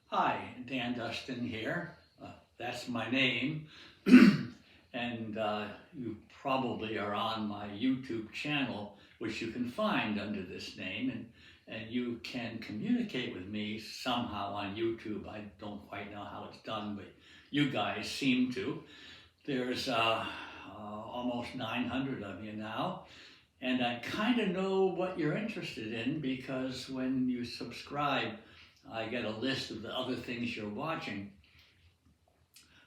Hi, Dan Dustin here. That's my name. And you probably are on my YouTube channel, which you can find under this name. And you can communicate with me somehow on YouTube. I don't quite know how it's done, but you guys seem to. There's almost 900 of you now. And I kind of know what you're interested in because when you subscribe, I get a list of the other things you're watching.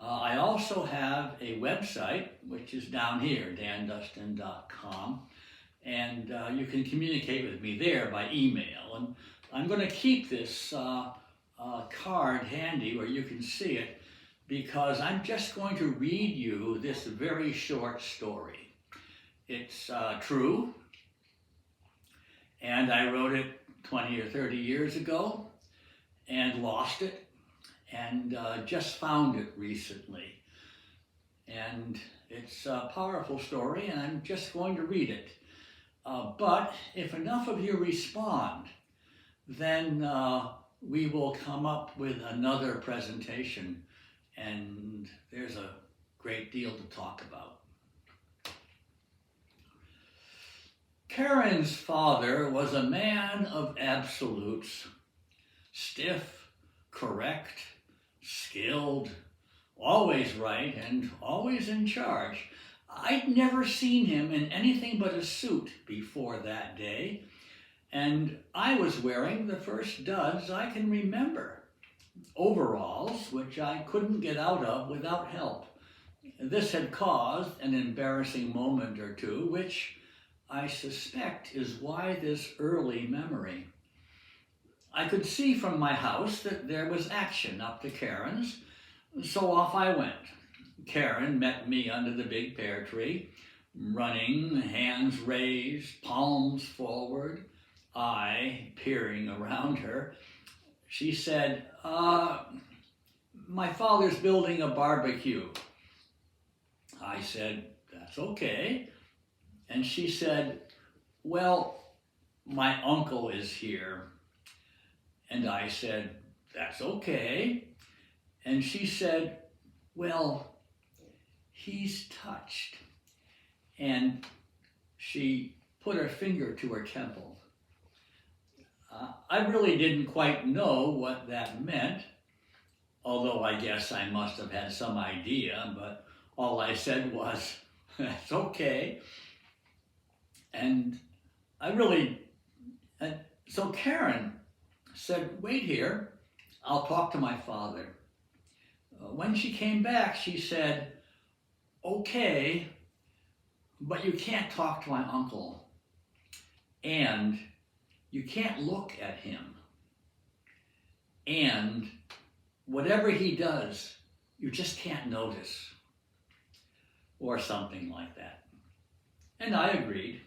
I also have a website, which is down here, dandustin.com, and you can communicate with me there by email. And I'm going to keep this card handy where you can see it because I'm just going to read you this very short story. It's true, and I wrote it 20 or 30 years ago and lost it and just found it recently. And it's a powerful story, and I'm just going to read it. But if enough of you respond, then we will come up with another presentation, and there's a great deal to talk about. Karen's father was a man of absolutes, stiff, correct, skilled, always right, and always in charge. I'd never seen him in anything but a suit before that day, and I was wearing the first duds I can remember, overalls which I couldn't get out of without help. This had caused an embarrassing moment or two, which I suspect is why this early memory. I could see from my house that there was action up to Karen's, so off I went. Karen met me under the big pear tree, running, hands raised, palms forward, I peering around her. She said, my father's building a barbecue. I said, that's okay. And she said, well, my uncle is here. And I said, that's okay. And she said, well, he's touched. And she put her finger to her temple. I really didn't quite know what that meant, although I guess I must have had some idea, but all I said was, that's okay. And so Karen said, wait here, I'll talk to my father. When she came back, she said, okay, but you can't talk to my uncle, and you can't look at him, and whatever he does, you just can't notice, or something like that. And I agreed.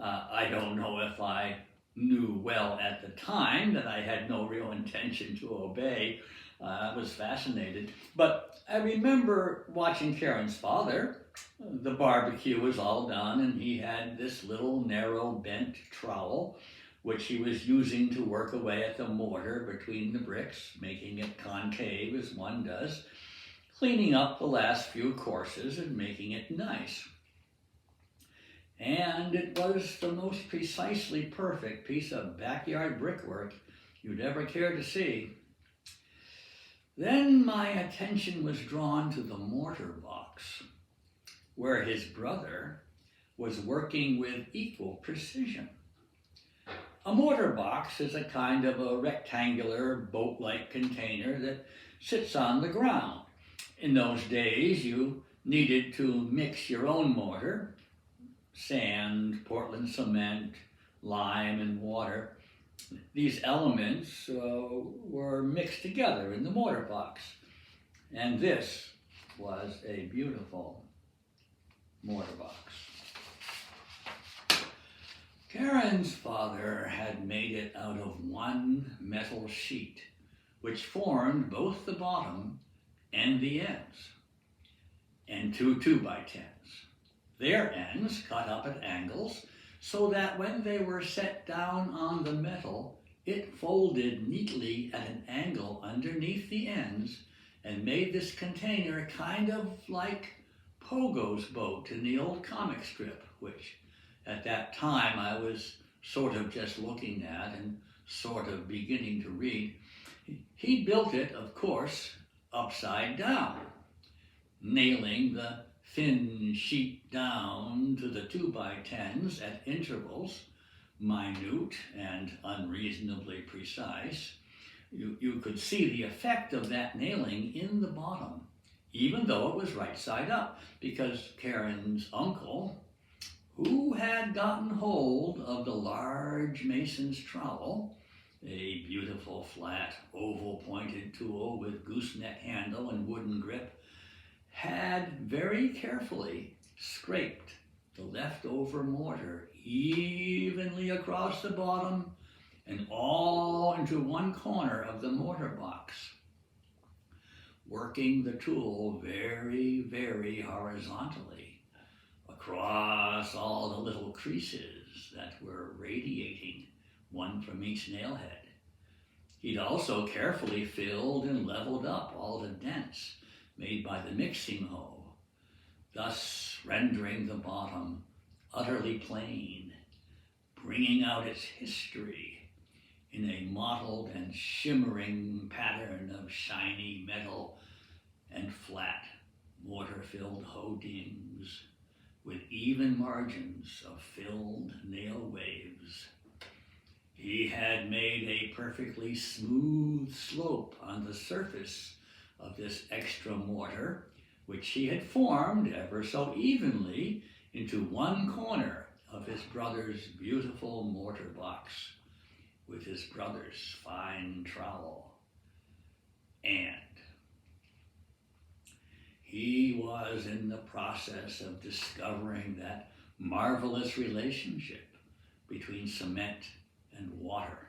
I don't know if I knew well at the time that I had no real intention to obey. I was fascinated. But I remember watching Karen's father. The barbecue was all done, and he had this little narrow bent trowel, which he was using to work away at the mortar between the bricks, making it concave as one does, cleaning up the last few courses and making it nice. And it was the most precisely perfect piece of backyard brickwork you'd ever care to see. Then my attention was drawn to the mortar box, where his brother was working with equal precision. A mortar box is a kind of a rectangular boat-like container that sits on the ground. In those days, you needed to mix your own mortar, sand, Portland cement, lime, and water. These elements were mixed together in the mortar box. And this was a beautiful mortar box. Karen's father had made it out of one metal sheet, which formed both the bottom and the ends, and two 2x10s. Their ends cut up at angles so that when they were set down on the metal, it folded neatly at an angle underneath the ends and made this container kind of like Pogo's boat in the old comic strip, which at that time I was sort of just looking at and sort of beginning to read. He built it, of course, upside down, nailing the thin sheet down to the 2x10s at intervals, minute and unreasonably precise. You could see the effect of that nailing in the bottom, even though it was right side up, because Karen's uncle, who had gotten hold of the large mason's trowel, a beautiful flat oval pointed tool with gooseneck handle and wooden grip, had very carefully scraped the leftover mortar evenly across the bottom and all into one corner of the mortar box, working the tool very, very horizontally across all the little creases that were radiating, one from each nail head. He'd also carefully filled and leveled up all the dents made by the mixing hoe, thus rendering the bottom utterly plain, bringing out its history in a mottled and shimmering pattern of shiny metal and flat mortar-filled hoe dings with even margins of filled nail waves. He had made a perfectly smooth slope on the surface of this extra mortar, which he had formed ever so evenly into one corner of his brother's beautiful mortar box with his brother's fine trowel. And he was in the process of discovering that marvelous relationship between cement and water.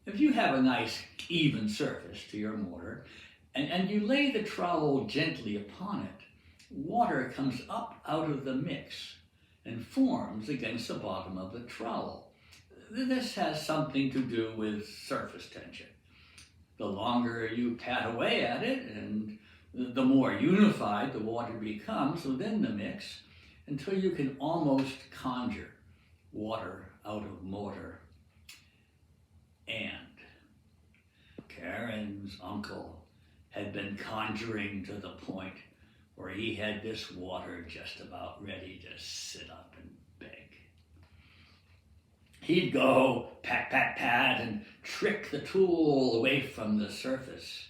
If you have a nice even surface to your mortar and you lay the trowel gently upon it, water comes up out of the mix and forms against the bottom of the trowel. This has something to do with surface tension. The longer you pat away at it and the more unified the water becomes within the mix until you can almost conjure water out of mortar. And Karen's uncle had been conjuring to the point where he had this water just about ready to sit up and beg. He'd go pat, pat, pat and trick the tool away from the surface,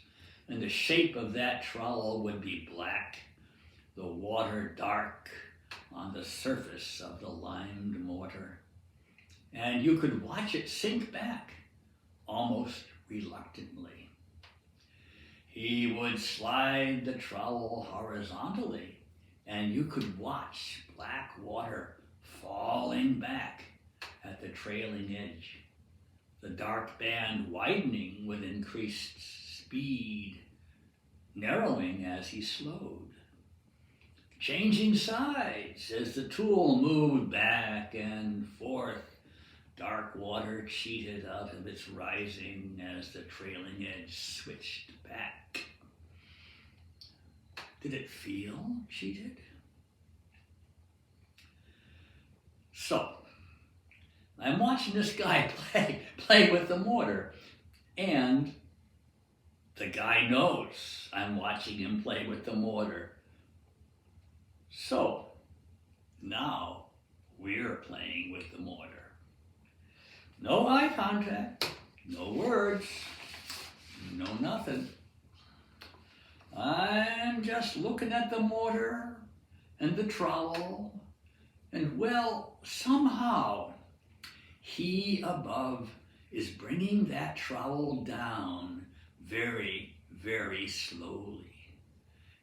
and the shape of that trowel would be black, the water dark on the surface of the limed mortar. And you could watch it sink back, almost reluctantly. He would slide the trowel horizontally, and you could watch black water falling back at the trailing edge, the dark band widening with increased speed, narrowing as he slowed, changing sides as the tool moved back and forth. Dark water cheated out of its rising as the trailing edge switched back. Did it feel cheated? So, I'm watching this guy play with the mortar, and the guy knows I'm watching him play with the mortar. So, now we're playing with the mortar. No eye contact, no words, no nothing. I'm just looking at the mortar and the trowel, and well, somehow he above is bringing that trowel down very, very slowly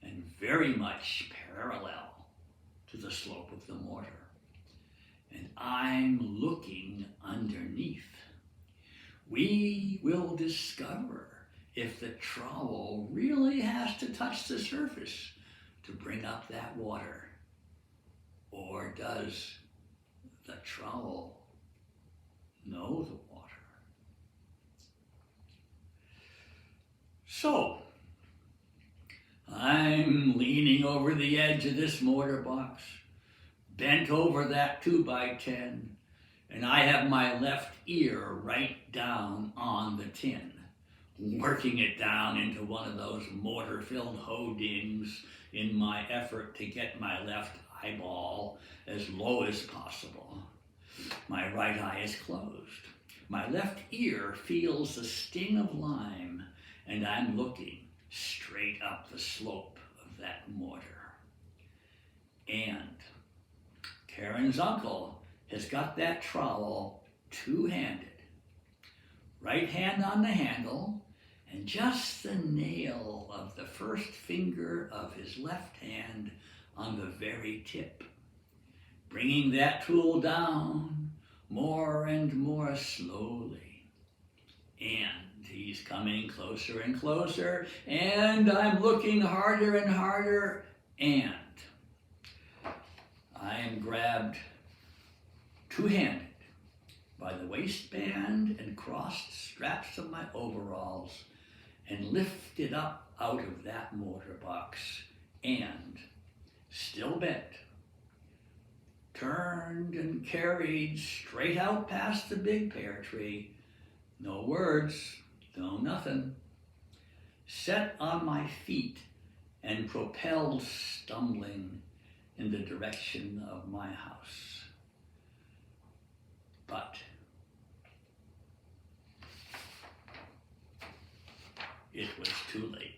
and very much parallel to the slope of the mortar. And I'm looking underneath. We will discover if the trowel really has to touch the surface to bring up that water, or does the trowel know the water? over the edge of this mortar box, bent over that 2x10, and I have my left ear right down on the tin, working it down into one of those mortar-filled hodings in my effort to get my left eyeball as low as possible. My right eye is closed. My left ear feels the sting of lime, and I'm looking straight up the slope of that mortar. And Karen's uncle has got that trowel two-handed. Right hand on the handle, and just the nail of the first finger of his left hand on the very tip, bringing that tool down more and more slowly. And he's coming closer and closer, and I'm looking harder and harder, and I am grabbed two-handed by the waistband and crossed straps of my overalls and lifted up out of that mortar box and, still bent, turned and carried straight out past the big pear tree. No words, no nothing. Set on my feet and propelled stumbling in the direction of my house. But it was too late.